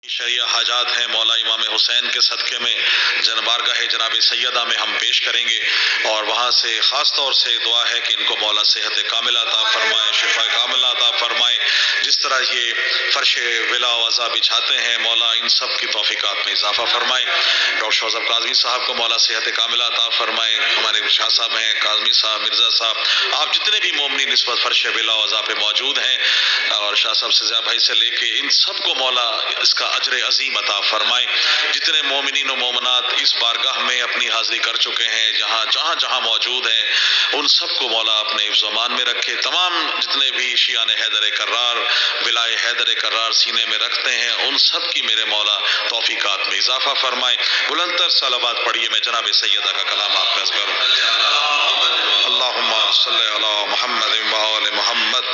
شریعہ حاجات ہیں مولا امام حسین کے صدقے میں بارگاہ جناب سیدہ میں ہم پیش کریں گے، اور وہاں سے خاص طور سے دعا ہے کہ ان کو مولا صحت کاملہ عطا فرمائے، شفا کاملہ عطا فرمائے۔ جس طرح یہ فرش ولا و عزا بچھاتے ہیں مولا ان سب کی توفیقات میں اضافہ فرمائے۔ ڈاکٹر شوذب کاظمی صاحب کو مولا صحت کاملہ عطا فرمائے۔ ہمارے شاہ صاحب ہیں، کاظمی صاحب، مرزا صاحب، آپ جتنے بھی مومنین اس وقت فرش ولا و عزا پہ موجود ہیں، اور شاہ صاحب سزا بھائی سے لے کے ان سب کو مولا اس کا اجر عظیم عطا فرمائے۔ جتنے مومنین و مومنات اس بارگاہ میں اپنی حاضری کر چکے ہیں، جہاں موجود ہیں، ان سب کو مولا اپنے حفظ و امان میں رکھے۔ تمام جتنے بھی شیعان حیدر کرار، ولائے حیدر کرار سینے میں رکھتے ہیں، ان سب کی میرے مولا توفیقات میں اضافہ فرمائے۔ بلند تر صلوات پڑھیے، میں جناب سیدہ کا کلام آپ نذر کروں۔ اللہم صلی علی محمد و آل محمد۔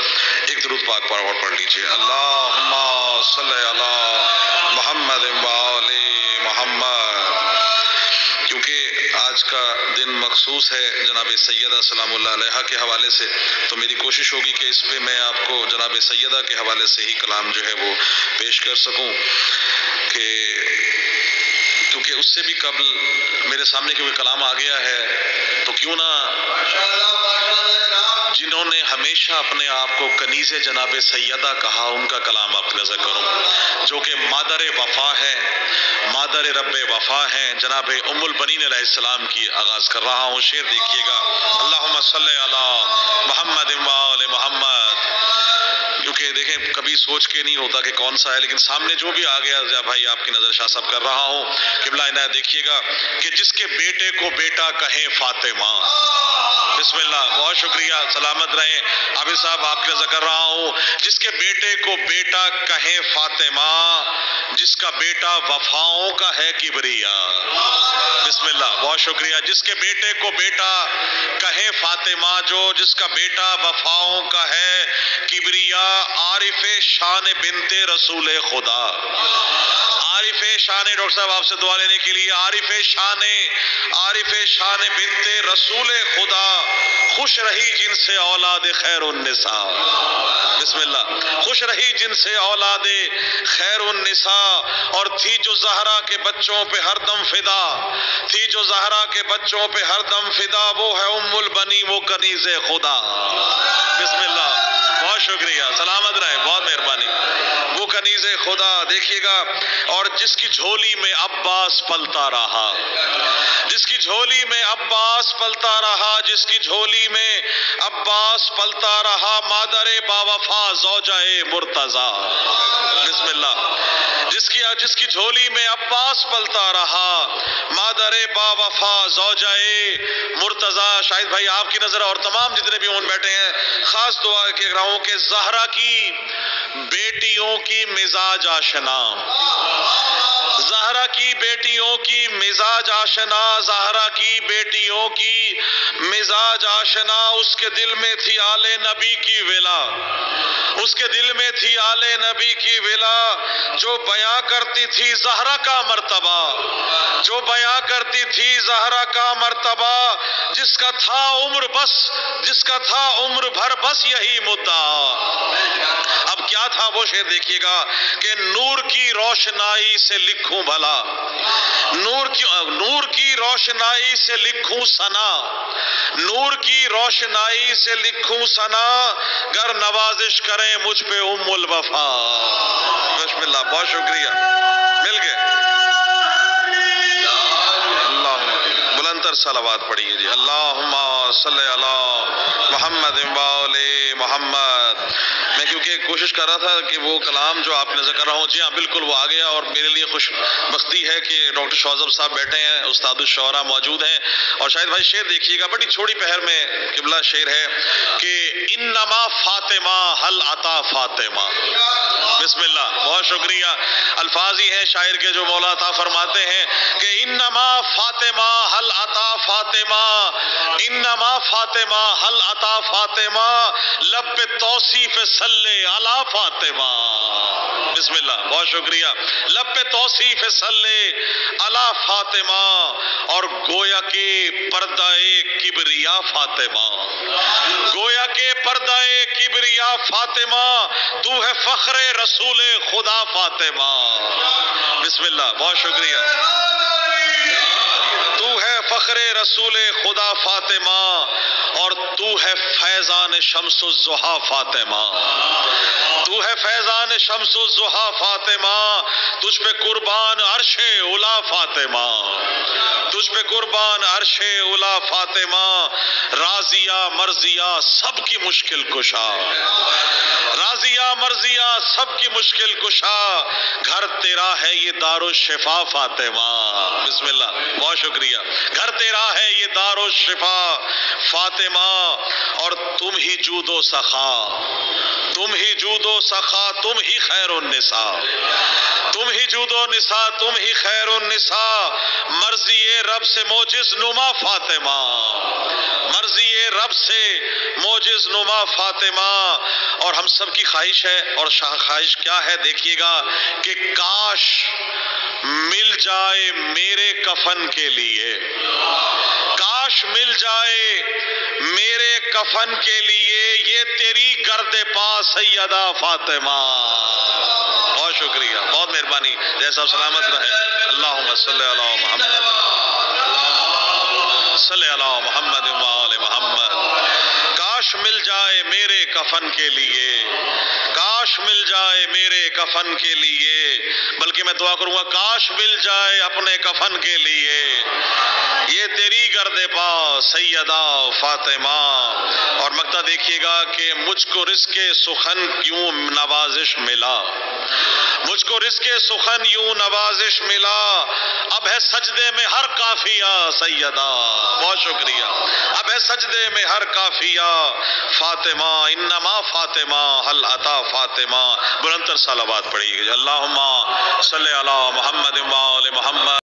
ایک درود پاک پڑھ لیجئے۔ اللہم صلی علی محمد و آل محمد۔ کیونکہ آج کا دن مخصوص ہے جناب سیدہ سلام اللہ علیہا کے حوالے سے، تو میری کوشش ہوگی کہ اس پہ میں آپ کو جناب سیدہ کے حوالے سے ہی کلام جو ہے وہ پیش کر سکوں، کہ کیونکہ اس سے بھی قبل میرے سامنے کیونکہ کلام آ گیا ہے، تو کیوں نہ جنہوں نے ہمیشہ اپنے آپ کو کنیز جناب سیدہ کہا ان کا کلام آپ نظر کروں، جو کہ مادر وفا ہے، مادر رب وفا ہیں، جناب ام البنین علیہ السلام کی آغاز کر رہا ہوں۔ شعر دیکھیے گا، اللہم صلی علی محمد و آل محمد۔ کیونکہ دیکھیں کبھی سوچ کے نہیں ہوتا کہ کون سا ہے، لیکن سامنے جو بھی آ گیا بھائی آپ کی نظر شاہ صاحب کر رہا ہوں۔ قبلہ عنایت دیکھیے گا کہ جس کے بیٹے کو بیٹا کہیں فاطمہ۔ بسم اللہ، بہت شکریہ، سلامت رہیں عابد صاحب، آپ کی نظر کر رہا ہوں۔ جس کے بیٹے کو بیٹا کہیں فاطمہ، جس کا بیٹا وفاؤں کا ہے کبریا۔ بسم اللہ، بہت شکریہ۔ جس کے بیٹے کو بیٹا کہیں فاطمہ، جس کا بیٹا وفاؤں کا ہے کبریا، عارف شان بنت رسول خدا۔ عارف شان، ڈاکٹر صاحب آپ سے دعا لینے کے لیے، عارف شان بنت رسول خدا، خوش رہی جن سے اولاد خیر النساء۔ بسم اللہ، خوش رہی جن سے اولاد خیر النساء، اور تھی جو زہرا کے بچوں پہ ہر دم فدا، تھی جو زہرا کے بچوں پہ ہر دم فدا، وہ ہے ام البنی، وہ کنیز خدا۔ بسم اللہ، بہت شکریہ، سلامت رہے، بہت مہربانی۔ وہ کنیز خدا دیکھیے گا، اور جس کی جھولی میں عباس پلتا رہا، جس کی جھولی میں عباس پلتا رہا، جس کی جھولی میں عباس پلتا رہا، مادر باوفا زوجہ مرتضی۔ بسم اللہ، جس کی جھولی میں عباس پلتا رہا، مادر باوفا زوجہ مرتضی۔ شاہد بھائی آپ کی نظر اور تمام جتنے بھی اون بیٹھے ہیں، خاص دعا کہ رہا ہوں کہ زہرا کی بیٹیوں کی مزاج آشنا، زہرا کی بیٹیوں کی مزاج آشنا، زہرا کی بیٹیوں کی مزاج آشنا، اس کے دل میں تھی آل نبی کی ولا، اس کے دل میں تھی آل نبی کی ولا، جو بیاں کرتی تھی زہرا کا مرتبہ، جو بیاں کرتی تھی زہرا کا مرتبہ، جس کا تھا عمر بس، جس کا تھا عمر بھر بس یہی مدعا۔ اب کیا تھا وہ شعر دیکھیے گا کہ نور کی روشنائی سے لکھوں بھلا، نور کی روشنائی سے لکھوں ثنا، نور کی روشنائی سے لکھوں ثنا، گر نوازش کریں مجھ پہ ام الوفا۔ بسم اللہ، بہت شکریہ، مل گئے۔ اللہم بلند تر صلوات پڑھیے جی، اللہم صلی علی محمد و آل محمد۔ میں کیونکہ کوشش کر رہا تھا کہ وہ کلام جو آپ نے ذکر رہا ہوں، جی ہاں بالکل وہ آ گیا، اور میرے لیے خوش بختی ہے کہ ڈاکٹر شوذب صاحب بیٹھے ہیں، استاد الشعراء موجود ہیں، اور شاید بھائی شعر دیکھیے گا، بڑی چھوڑی پہر میں قبلہ شعر ہے کہ انما فاطمہ حل عطا فاطمہ۔ بسم اللہ، بہت شکریہ، الفاظ ہی ہیں شاعر کے جو مولا عطا فرماتے ہیں کہ انما فاطمہ حل عطا فاطمہ، انما فاطمہ حل عطا فاطمہ، لب پہ توصیف صلی علی فاطمہ۔ بسم اللہ، بہت شکریہ، لب پہ توصیف صلی علی فاطمہ، اور گویا کے پردہ کبریا فاطمہ، گویا کے پردہ کبریا فاطمہ، تو ہے فخر رسول خدا فاطمہ۔ بسم اللہ، بہت شکریہ. تو ہے فخر رسول خدا فاطمہ اور تو ہے فیضان شمس الضحیٰ فاطمہ. تو ہے فیضان شمس الضحیٰ فاطمہ، تجھ پہ قربان عرش اولا فاطمہ، تجھ پہ قربان عرش اولا فاطمہ. راضیہ مرضیہ سب کی مشکل کشا، راضیہ مرضیہ سب کی مشکل کشا، گھر تیرا ہے یہ دار الشفا فاطمہ. بسم اللہ، بہت شکریہ. گھر تیرا ہے یہ دار الشفا فاطمہ، اور تم ہی جود و سخا، تم ہی جود و سخا، تم ہی خیر النساء، تم ہی جود و نساء، تم ہی خیر النساء. مرضی رب سے معجز نما فاطمہ، مرضی رب سے معجز نما فاطمہ. اور ہم سب کی خواہش ہے، اور خواہش کیا ہے دیکھیے گا، کہ کاش مل جائے میرے کفن کے لیے، کاش مل جائے میرے کفن کے لیے یہ تیری گرد پا سیدہ فاطمہ. بہت شکریہ، بہت مہربانی. جیسا سلامت رہے. اللہم صلی علی محمد، صلی علی محمد و آل محمد. کاش مل جائے میرے کفن کے لیے، کاش مل جائے میرے کفن کے لیے. بلکہ میں دعا کروں گا کاش مل جائے اپنے کفن کے لیے یہ تیری گرد پا سیدہ فاطمہ. اور مقطع دیکھیے گا کہ مجھ کو رزق سخن کیوں نوازش ملا، مجھ کو رزق سخن یوں نوازش ملا، اب ہے سجدے میں ہر قافیہ سیدہ. بہت شکریہ. اب ہے سجدے میں ہر قافیہ فاطمہ، انما فاطمہ حل عطا فاطمہ. بلندتر صلوات پڑھیے گا. اللہم صلی علی محمد و